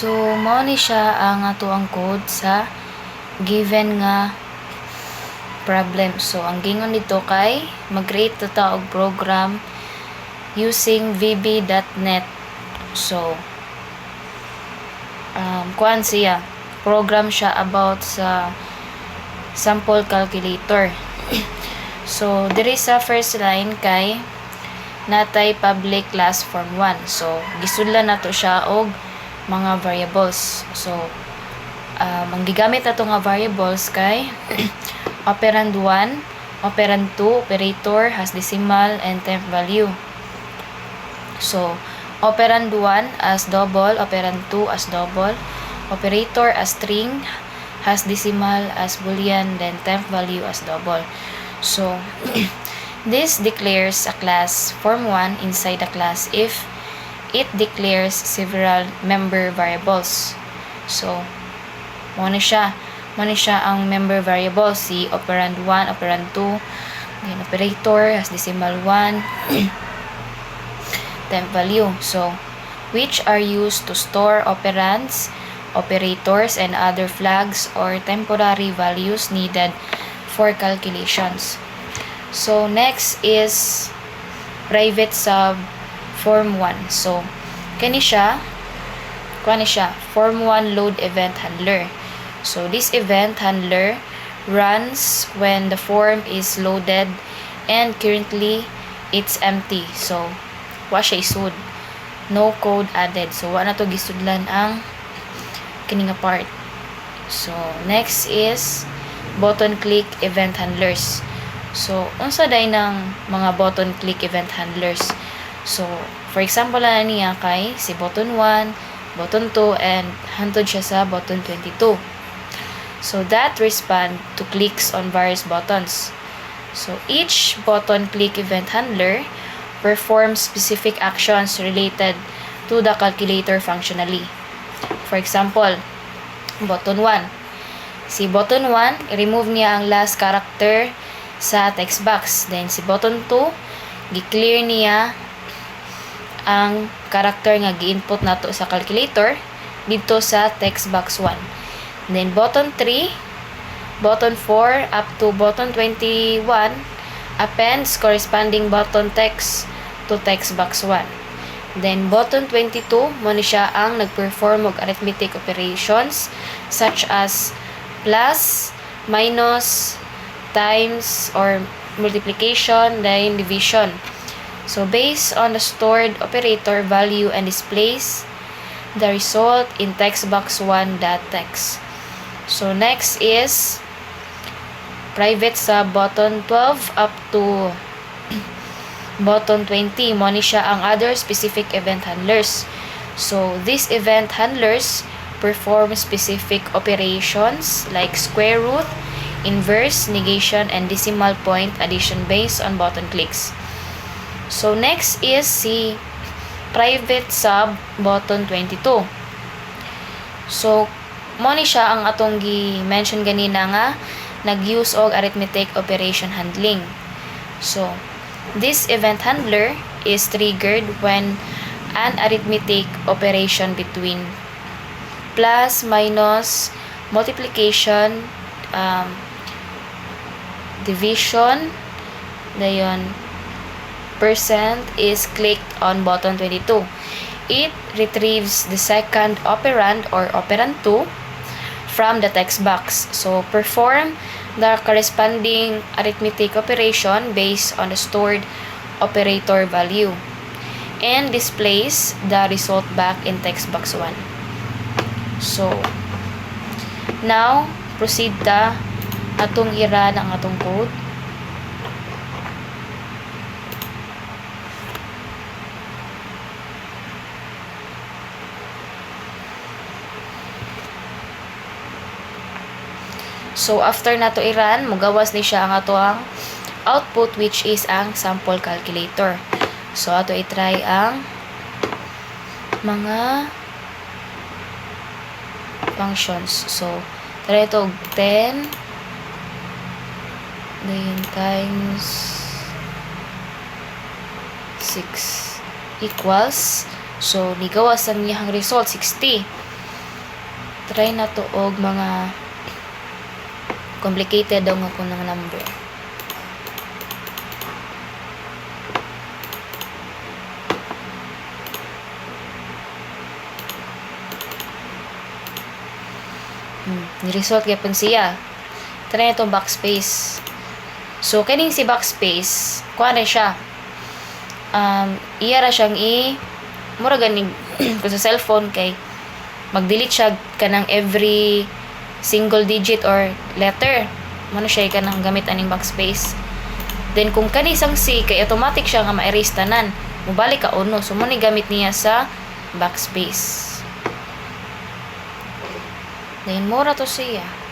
So, mao ni siya ang ato ang code sa given nga problem. So, ang gingon dito kay mag-create ta og program using vb.net. So, kuan siya. Program siya about sa sample calculator. So, diri sa first line kay natay public class form 1. So, gisudlan nato siya og mga variables. So, ang gigamit nato nga variables kay operand 1, operand 2, operator, has decimal, and temp value. So, operand 1 as double, operand 2 as double, operator as string, has decimal as boolean, then temp value as double. So, this declares a class form 1 inside the class if it declares several member variables. So, mo na siya ang member variable, si operand 1, operand 2, then operator has decimal 1, temp value. So, which are used to store operands, operators, and other flags or temporary values needed for calculations. So, next is private sub form 1. So, kani siya form 1 load event handler. So, this event handler runs when the form is loaded and currently it's empty. So, wa siya isud. No code added. So, wa na to gisudlan ang kini nga part. So, next is button click event handlers. So, unsa day ng mga button click event handlers? So, for example na niya kay si button 1, button 2, and hantod siya sa button 22. So, that respond to clicks on various buttons. So, each button click event handler performs specific actions related to the calculator functionally. For example, button 1. Si button 1, i-remove niya ang last character sa text box. Then, si button 2, gi-clear niya ang character nga gi-input nato sa calculator dito sa text box 1. Then, button 3, button 4, up to button 21, appends corresponding button text to text box 1. Then, button 22, mo ni siya ang nag-perform og arithmetic operations such as plus, minus, times, or multiplication, then division. So, based on the stored operator value and displays the result in text box 1.text. So, next is private sub button 12 up to button 20. Mo ni siya ang other specific event handlers. So, these event handlers perform specific operations like square root, inverse, negation, and decimal point addition based on button clicks. So, next is si private sub button 22. So, mo ni siya ang atong gi-mention ganina nga nag-use og arithmetic operation handling. So, this event handler is triggered when an arithmetic operation between plus, minus, multiplication, division, dayon percent is clicked on button 22. It retrieves the second operand or operand 2 from the text box. So, perform the corresponding arithmetic operation based on the stored operator value and displays the result back in text box 1. So, now, proceed ta atong i-run ang atong code. So, after nato i-run, mugawas ni siya ang ato ang output which is ang sample calculator. So, ato i-try ang mga functions. So, try ito 10 then times 6 equals. So, nigawas ang niyang result 60. Try na to og mga complicated daw nga kung ng number. Ni-result gyapon siya. Try na itong backspace. So, kaning si backspace, kuha na siya. Iya ra siyang mura ganing kung sa cellphone kay mag-delete siya kanang every single digit or letter. Mano siya kanang gamit aning backspace. Then, kung kanisang C, kay automatic siya nga ma-erase tanan. Mubalik ka uno. So, mo ni gamit niya sa backspace. Then, mura to siya.